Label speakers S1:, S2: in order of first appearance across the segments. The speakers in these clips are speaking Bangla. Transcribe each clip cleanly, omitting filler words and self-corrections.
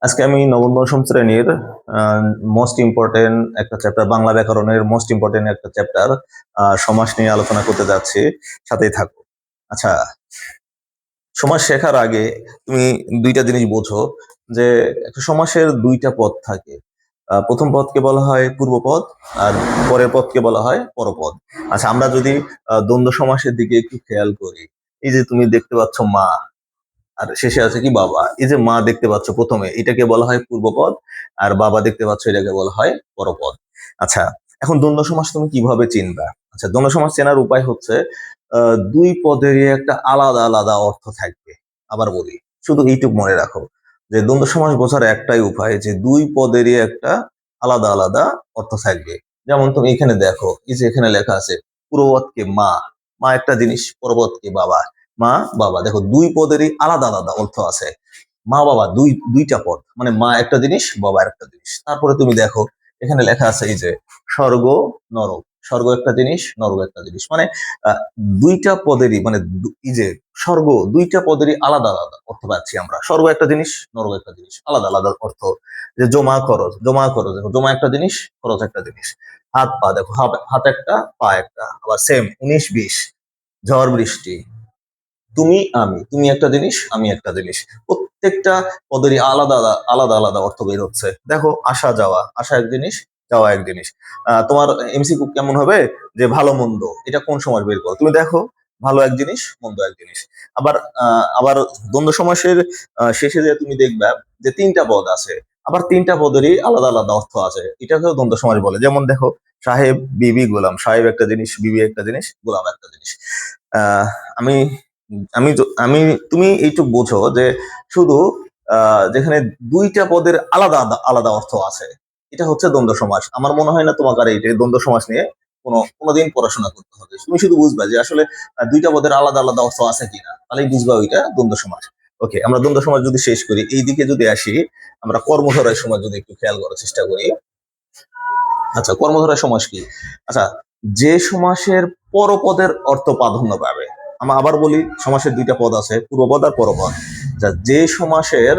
S1: আজকে আমি নবম দশম শ্রেণীর মোস্ট ইম্পর্টেন্ট একটা চ্যাপ্টার, বাংলা ব্যাকরণের মোস্ট ইম্পর্টেন্ট একটা চ্যাপ্টার সমাস নিয়ে আলোচনা করতে যাচ্ছি। সাথেই থাকো। আচ্ছা, সমাস শেখার আগে তুমি দুইটা জিনিস বোঝো যে একটা সমাসের দুইটা পদ থাকে। প্রথম পদকে বলা হয় পূর্বপদ, আর পরের পদকে বলা হয় পরপদ। আচ্ছা, আমরা যদি দ্বন্দ্ব সমাসের দিকে একটু খেয়াল করি, এই যে তুমি দেখতে পাচ্ছ মা, আর শেষে আছে কি বাবা। এই যে মা দেখতে পাচ্ছ প্রথমে, এটাকে বলা হয় পূর্বপদ, আর বাবা দেখতে পাচ্ছ এটাকে বলা হয় পরপদ। আচ্ছা, এখন দ্বন্দ্ব সমাস তুমি কিভাবে চিনবা? আচ্ছা, দ্বন্দ্ব সমাস চেনার উপায় হচ্ছে দুই পদেরই একটা আলাদা আলাদা অর্থ থাকবে। আবার বলি, শুধু এইটুক মনে রাখো যে দ্বন্দ্ব সমাস বোঝার একটাই উপায় যে দুই পদেরই একটা আলাদা আলাদা অর্থ থাকবে। যেমন তুমি এখানে দেখো, এই যে এখানে লেখা আছে পূর্বপদকে মা, মা একটা জিনিস, পরপদকে বাবা, মা বাবা। দেখো দুই পদেরই আলাদা আলাদা অর্থ আছে। মা বাবা দুইটা পদ, মানে মা একটা জিনিস, বাবা একটা জিনিস। তারপরে তুমি দেখো এখানে লেখা আছে এই যে স্বর্গ নরক, স্বর্গ একটা জিনিস, নরক একটা জিনিস। মানে আহ, দুইটা পদেরই মানে এই যে স্বর্গ, দুইটা পদেরই আলাদা আলাদা অর্থ পাচ্ছি আমরা। স্বর্গ একটা জিনিস, নরক একটা জিনিস, আলাদা আলাদা অর্থ। যে জমা খরচ, জমা খরচ, দেখো জমা একটা জিনিস, খরচ একটা জিনিস। হাত পা, দেখো হাত একটা, পা একটা। আবার সেম 19-20, ঝড় বৃষ্টি, তুমি আমি, তুমি একটা জিনিস, আমি একটা জিনিস। প্রত্যেকটা পদেরই আলাদা আলাদা আলাদা আলাদা অর্থ বের হচ্ছে। দেখো আসা যাওয়া, আসা এক জিনিস, যাওয়া এক জিনিস। তোমার এমসিকিউ কেমন হবে যে ভালো মন্দ, এটা কোন সমাস বের করো? তুমি দেখো ভালো এক জিনিস, মন্দ এক জিনিস। আবার আবার দ্বন্দ্ব সমাসের শেষে যে তুমি দেখবা যে তিনটা পদ আছে, আবার তিনটা পদেরই আলাদা আলাদা অর্থ আছে। এটাকেও দ্বন্দ্ব সমাস বলে। যেমন দেখো সাহেব, বিবি, গোলাম। সাহেব একটা জিনিস, বিবি একটা জিনিস, গোলাম একটা জিনিস। আহ আমি আমি তুমি এইটুকু বোঝো যে শুধু যেখানে দুইটা পদের আলাদা আলাদা আলাদা অর্থ আছে, এটা হচ্ছে দ্বন্দ্ব সমাস। আমার মনে হয় না তোমাকে আর এইটা দ্বন্দ্ব সমাস নিয়ে কোনোদিন পড়াশোনা করতে হবে। তুমি শুধু বুঝবা যে আসলে দুইটা পদের আলাদা আলাদা অর্থ আছে কিনা, তাহলেই বুঝবা ওইটা দ্বন্দ্ব সমাস। ওকে, আমরা দ্বন্দ্ব সমাস যদি শেষ করি, এই দিকে যদি আসি, আমরা কর্মধারয় সমাস যদি একটু খেয়াল করার চেষ্টা করি। আচ্ছা, কর্মধারয় সমাস কি? আচ্ছা, যে সমাসের পরপদের অর্থ প্রাধান্য পাবে। আমরা আবার বলি, সমাসের দুইটা পদ আছে, পূর্বপদ আর পরপদ। যে সমাসের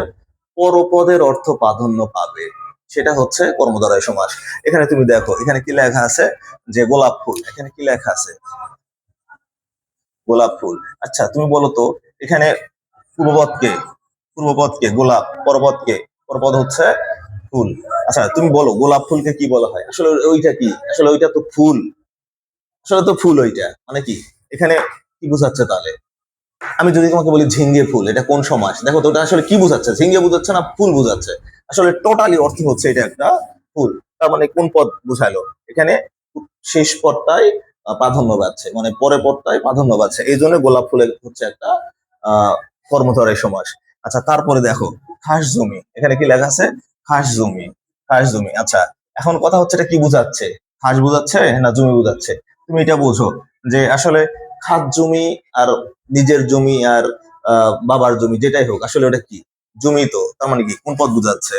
S1: পরপদের অর্থ প্রাধান্য পাবে সেটা হচ্ছে কর্মধারয় সমাস। এখানে তুমি দেখো, এখানে কি লেখা আছে যে গোলাপ ফুল। এখানে কি লেখা আছে? গোলাপ ফুল। আচ্ছা, তুমি বলো তো এখানে পূর্বপদকে, পূর্বপদকে গোলাপ, পরপদকে, পরপদ হচ্ছে ফুল। আচ্ছা, তুমি বলো গোলাপ ফুলকে কি বলা হয়? আসলে ওইটা কি? আসলে ওইটা তো ফুল, আসলে তো ফুল। ওইটা মানে কি? এখানে কি বোঝাচ্ছে তাহলে? আমি যদি তোমাকে বলি ঝিঙ্গে ফুল, এটা কোন সমাস? দেখো তো ওটা আসলে কি বোঝাচ্ছে, ঝিঙ্গে বোঝাচ্ছে না ফুল বোঝাচ্ছে? আসলে টোটালি অর্থ হচ্ছে এটা একটা ফুল। তার মানে কোন পদ বুঝাইলো এখানে? শেষ পদটাই প্রাধান্য পাচ্ছে, মানে পরের পদটাই প্রাধান্য পাচ্ছে। এই জন্য গোলাপ ফুলের হচ্ছে একটা আহ কর্মধারয় সমাস। আচ্ছা, তারপরে দেখো খাস জমি। এখানে কি লেখা আছে? খাস জমি, খাস জমি। আচ্ছা, এখন কথা হচ্ছে এটা কি বোঝাচ্ছে? খাস বোঝাচ্ছে না জমি বোঝাচ্ছে? তুমি এটা বোঝো যে আসলে খাস জমি আর নিজের জমি আর বাবার জমি যেটাই হোক, আসলে ওটা কি? জমি। তো তার মানে কি কোন পদ বুঝাচ্ছে?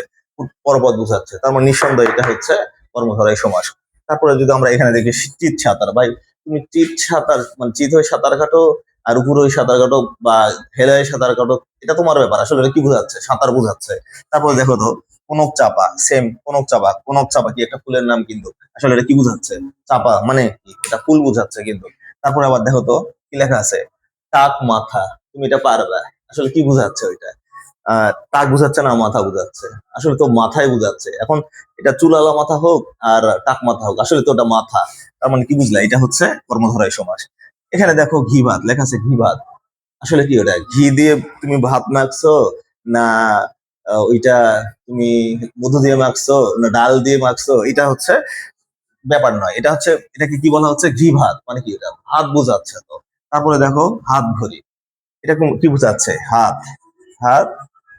S1: পরপদ বুঝাচ্ছে। তার মানে নিঃসন্দেহে এটা হচ্ছে কর্মধারয় সমাস। তারপরে যদি আমরা এখানে দেখি চিত সাঁতার, ভাই তুমি চিত সাঁতার মানে চিত হয়ে সাঁতার কাটো আর উপর হয়ে সাঁতার কাটো বা হেলে হয়ে সাঁতার কাটো, এটা তোমার ব্যাপার। আসলে এটা কি বোঝাচ্ছে? সাঁতার বোঝাচ্ছে। তারপরে দেখো তো কনক চাপা, সেম কনক চাপা। কনক চাপা কি একটা ফুলের নাম, কিন্তু আসলে এটা কি বোঝাচ্ছে? চাপা মানে কি? এটা ফুল বোঝাচ্ছে কিন্তু। তারপরে আবার দেখো তো কি লেখা আছে? টাক মাথা। তুমি এটা পারবে? আসলে কি বোঝাচ্ছে ওইটা? টাক বুঝাচ্ছে না মাথা বুঝাচ্ছে? আসলে তো মাথায় বুঝাচ্ছে। এখন এটা চুলালা মাথা হোক আর টাক মাথা হোক, আসলে তো ওটা মাথা। তার মানে কি বুঝলা? এটা হচ্ছে কর্মধারয় সমাস। এখানে দেখো ঘি ভাত লেখা আছে, ঘি ভাত। আসলে কি ওটা? ঘি দিয়ে তুমি ভাত মাখছো না ওইটা তুমি মধু দিয়ে মাখছো না ডাল দিয়ে মাখছো, এটা হচ্ছে ব্যাপার নয়। এটা হচ্ছে, এটাকে কি বলা হচ্ছে? ঘি ভাত। মানে কি? এটা ভাত বোঝাচ্ছে তো। তারপরে দেখো হাত ঘড়ি। এটা কি বোঝাচ্ছে? হাত, হাত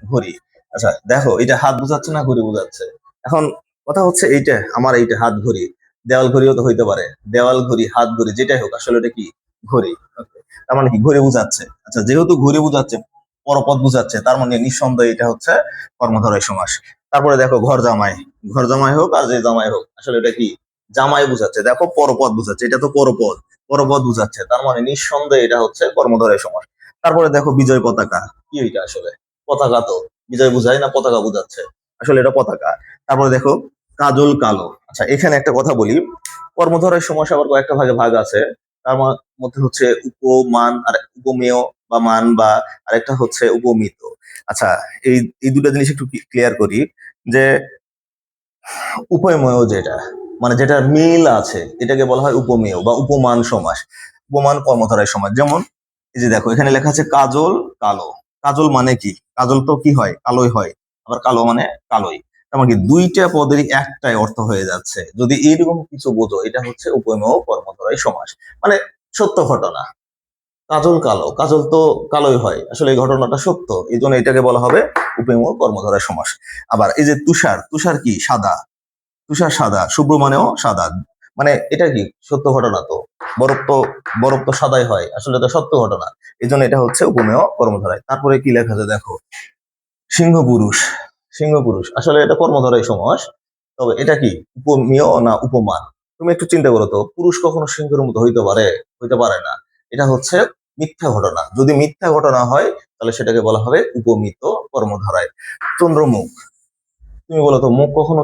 S1: ঘড়ি। আচ্ছা দেখো, এটা হাত বোঝাচ্ছে না ঘড়ি বোঝাচ্ছে? এখন কথা হচ্ছে এইটা, আমার এইটা হাত ঘড়ি। দেওয়াল ঘড়িও তো হইতে পারে। দেওয়াল ঘড়ি, হাত ঘড়ি, যেটাই হোক, আসলে এটা কি? ঘড়ি। Okay, তার মানে কি ঘড়ি বোঝাচ্ছে। আচ্ছা, যেহেতু ঘড়ি বোঝাচ্ছে, পরপদ বোঝাচ্ছে, তার মানে নিঃসন্দেহে এটা হচ্ছে কর্মধারয় সমাস। তারপরে দেখো ঘর জামাই। ঘর জামাই হোক আর যে জামাই হোক, আসলে এটা কি? জামাই বোঝাচ্ছে। দেখো পরপদ বোঝাচ্ছে, এটা তো পরপদ, পরপদ বোঝাচ্ছে, তার মানে নিঃসন্দেহে এটা হচ্ছে কর্মধারয় সমাস। তারপরে দেখো বিজয় পতাকা, কি এটা আসলে? পতাকা তো বিজয় বুঝায় না পতাকা বুঝাচ্ছে? আসলে এটা পতাকা। তারপরে দেখো কাজল কালো। আচ্ছা এখানে একটা কথা বলি, কর্মধারয় সমাস আবার কয়েকটা ভাগে ভাগ আছে। তার মধ্যে হচ্ছে উপমান আর উপমেয় বা মান, বা আরেকটা হচ্ছে উপমিত। আচ্ছা এই এই দুটা জিনিস একটু ক্লিয়ার করি, যে উপমেয় যেটা, মানে যেটা মিল আছে, এটাকে বলা হয় উপমেয় বা উপমান সমাস, উপমান কর্মধারয় সমাস। যেমন এই যে দেখো এখানে লেখা আছে কাজল কালো। কাজল মানে কি? কাজল তো কি হয়? কালোই হয়। আবার কালো মানে কালোই। তার মানে কি দুইটা পদেরই একটাই অর্থ হয়ে যাচ্ছে। যদি এইরকম কিছু বোঝো, এটা হচ্ছে উপমেয় কর্মধারয় সমাস। মানে সত্য ঘটনা, কাজল কালো, কাজল তো কালোই হয়, আসলে এই ঘটনাটা সত্য, এই জন্য এটাকে বলা হবে উপমেয় কর্মধারয় সমাস। আবার এই যে তুষার, তুষার কি? সাদা। তুষার সাদা, শুভ্র মানেও সাদা। মানে এটা কি? সত্য ঘটনা তো। বরফ তো, বরফ তো সাদাই হয়, আসলে এটা সত্য ঘটনা। এই জন্য এটা হচ্ছে উপমেয় কর্মধারায়। তারপরে কি লেখা আছে দেখো, সিংহ পুরুষ। সিংহ পুরুষ আসলে এটা কর্মধারয় সমাস। তবে এটা কি উপমেয় না উপমান? তুমি একটু চিন্তা করো তো, পুরুষ কখনো সিংহের মতো হইতে পারে? হইতে পারে না। এটা হচ্ছে মিথ্যা ঘটনা। যদি মিথ্যা ঘটনা হয়, তাহলে সেটাকে বলা হবে উপমিত কর্মধারায়। চন্দ্রমুখ, তুমি বলো তো, মুখ কখনো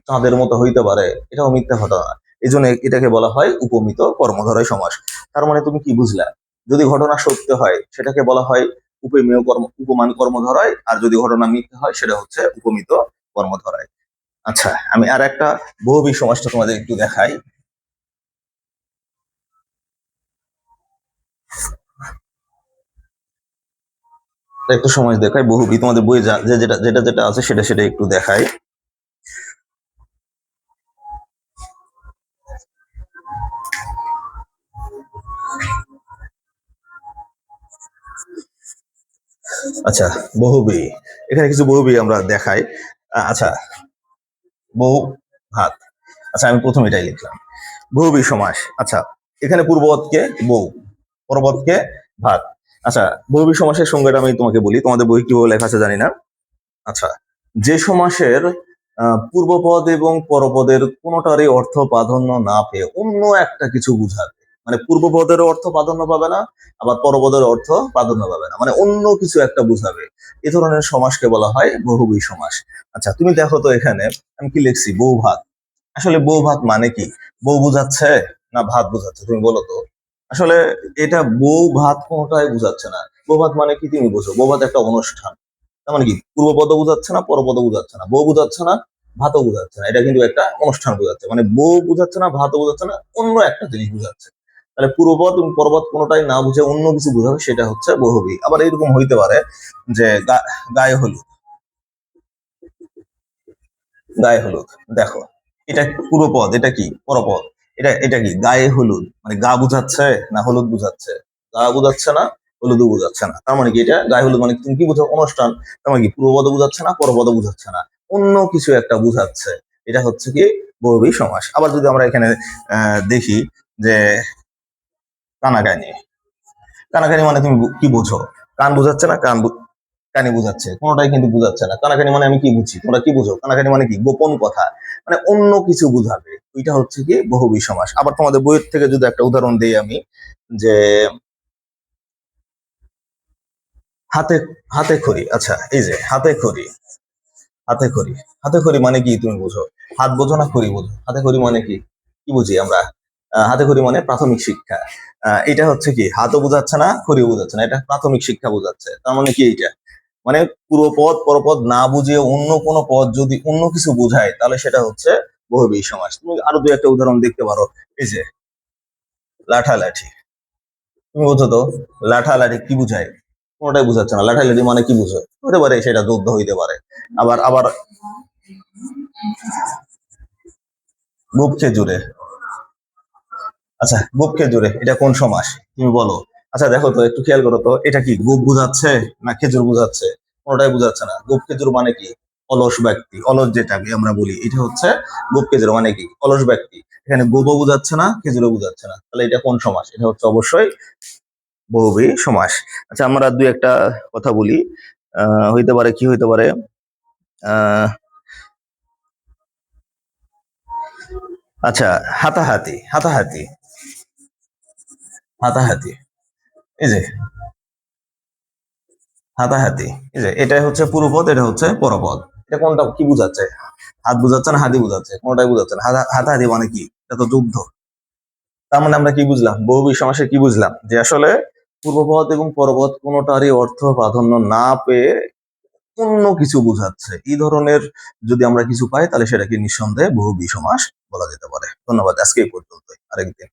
S1: চাঁদের মতো হইতে পারে? এটাও মিথ্যা ঘটনা। এই জন্য এটাকে বলা হয় উপমিত কর্মধারয় সমাস। তার মানে তুমি কি বুঝলা? যদি ঘটনা সত্য হয়, সেটাকে বলা হয় উপমেয় কর্ম, উপমান কর্মধারয়। আর যদি ঘটনা মিথ্যা হয়, সেটা হচ্ছে উপমিত কর্মধারয়। আচ্ছা আমি আর একটা বহুব্রী সমাসটা তোমাদের একটু দেখাই। একটু সমাজ দেখাই বহুব্রী, তোমাদের বই যেটা যেটা যেটা আছে সেটা সেটা একটু দেখাই। আচ্ছা বহুব্রী, এখানে কিছু বহুব্রী আমরা দেখাই। আচ্ছা, বহু ভাত। আচ্ছা আমি প্রথম এটাই লিখলাম, বহুব্রী সমাস। আচ্ছা এখানে পূর্বপদকে বউ, পরপদকে ভাত। আচ্ছা বহুব্রী সমাসের সংজ্ঞাটা আমি তোমাকে বলি, তোমাদের বই কিভাবে লেখা আছে জানি না। আচ্ছা, যে সমাসের পূর্বপদ এবং পরপদের কোনোটারই অর্থ প্রাধান্য না পেয়ে অন্য একটা কিছু বুঝাবে। মানে পূর্বপদের অর্থ প্রাধান্য পাবে না, আবার পরপদের অর্থ প্রাধান্য পাবে না, মানে অন্য কিছু একটা বুঝাবে। এ ধরনের সমাসকে বলা হয় বহুব্রী সমাস। আচ্ছা তুমি দেখো তো এখানে আমি কি লিখছি, বউ ভাত। আসলে বউ ভাত মানে কি? বউ বুঝাচ্ছে না ভাত বুঝাচ্ছে? তুমি বলো তো। আসলে এটা বউ ভাত কোনোটাই বুঝাচ্ছে না। বউ ভাত মানে কি তুমি বোঝো? বউ ভাত একটা অনুষ্ঠান। তার মানে কি পূর্বপদ বুঝাচ্ছে না, পরপদ বুঝাচ্ছে না, বউ বুঝাচ্ছে না, ভাতও বুঝাচ্ছে না। এটা কিন্তু একটা অনুষ্ঠান বুঝাচ্ছে। মানে বউ বুঝাচ্ছে না, ভাতও বুঝাচ্ছে না, অন্য একটা জিনিস বুঝাচ্ছে। তাহলে পূর্বপদ এবং পরপদ কোনোটাই না বুঝে অন্য কিছু বুঝাবে, সেটা হচ্ছে বহুব্রী। আবার এরকম হইতে পারে যে গায়ে হলুদ, গায়ে হলুদ। দেখো এটা পূর্বপদ, এটা কি পরপদ? এটা এটা কি গায়ে হলুদ, মানে গা বুঝাচ্ছে না হলুদ বুঝাচ্ছে? গা বুঝাচ্ছে না, হলুদও বুঝাচ্ছে না। তার মানে কি এটা গায়ে হলুদ মানে তুমি কি বুঝো? অনুষ্ঠান। তার মানে কি পূর্বপদ বুঝাচ্ছে না, পরপদ বুঝাচ্ছে না, অন্য কিছু একটা বুঝাচ্ছে। এটা হচ্ছে কি বহুব্রী সমাস। আবার যদি আমরা এখানে দেখি যে কানাকানি। কানাকানি মানে তুমি কি বুঝো? কান বুঝাচ্ছে না, কানে বুঝাচ্ছে? কোনোটাই কিন্তু বুঝাচ্ছে না। কানাকানি মানে আমি কি বুঝছি, তোমরা কি বুঝো? কানাকানি মানে কি গোপন কথা, মানে অন্য কিছু বুঝাবে। ওইটা হচ্ছে কি বহুব্রী সমাস। আবার তোমাদের বইয়ের থেকে যদি একটা উদাহরণ দিই আমি, যে হাতে, হাতে খড়ি। আচ্ছা এই যে হাতে খড়ি, হাতে খড়ি, হাতে খড়ি মানে কি তুমি বুঝো? হাত বোঝো না খড়ি বোঝো? হাতে খড়ি মানে কি, কি বুঝি আমরা? হাতে খড়ি মানে প্রাথমিক শিক্ষা। এটা হচ্ছে কি হাতও বোঝাচ্ছে না, খড়িও বোঝাচ্ছে না, এটা প্রাথমিক শিক্ষা বোঝাচ্ছে। তার মানে কি এইটা, মানে পূর্বপদ পরপদ না বুঝিয়ে অন্য কোনো পদ যদি অন্য কিছু বোঝায়, তাহলে সেটা হচ্ছে বহুব্রী সমাস। তুমি আরো দুই একটা উদাহরণ দেখতে পারো। এই যে লাঠালাঠি, তুমি বোঝো তো লাঠালাঠি কি বুঝায়? কোনোটাই বুঝাচ্ছে না। লাঠালাঠি মানে কি বুঝো? হতে পারে সেটা যুদ্ধ হইতে পারে। আবার আবার গোপ খেজুরে। আচ্ছা গোপ খেজুরে এটা কোন সমাস তুমি বলো? আচ্ছা দেখো তো, একটু খেয়াল করো তো, এটা কি গোপ বুঝাচ্ছে না খেজুর বুঝাচ্ছে? কোনোটাই বুঝাচ্ছে না। গোপ খেজুর মানে কি? অলস ব্যক্তি, অলস যেটাকে আমরা বলি, এটা হচ্ছে গোপ খেজুর মানে কি? অলস ব্যক্তি। এখানে গোপও বুঝাচ্ছে না, খেজুরও বুঝাচ্ছে না, তাহলে এটা কোন সমাস? এটা হচ্ছে অবশ্যই বহুব্রী সমাস। আচ্ছা আমরা দুই একটা কথা বলি। হইতে পারে কি হইতে পারে, আহ আচ্ছা হাতাহাতি, হাতাহাতি, হাতাহাতি। এই যে হাতাহাতি, এই যে এটাই হচ্ছে পূর্বপদ, এটা হচ্ছে পরপদ। এটা কোনটা কি বোঝাচ্ছে? হাত বোঝাচ্ছে না হাতি বোঝাচ্ছে? কোনটাই বোঝাচ্ছে না। হাতাহাতি মানে কি? এটা তো যুদ্ধ। তার মানে আমরা কি বুঝলাম? বহুব্রীহি সমাসে কি বুঝলাম? যে আসলে পূর্বপদ এবং পরপদ কোনটারই অর্থ প্রাধান্য না পেয়ে অন্য কিছু বোঝাচ্ছে। এই ধরনের যদি আমরা কিছু পাই তাহলে সেটাকে নিঃসন্দেহে বহুব্রীহি সমাস বলা যেতে পারে। ধন্যবাদ। আজকে এই পর্যন্তই। আরেকদিন।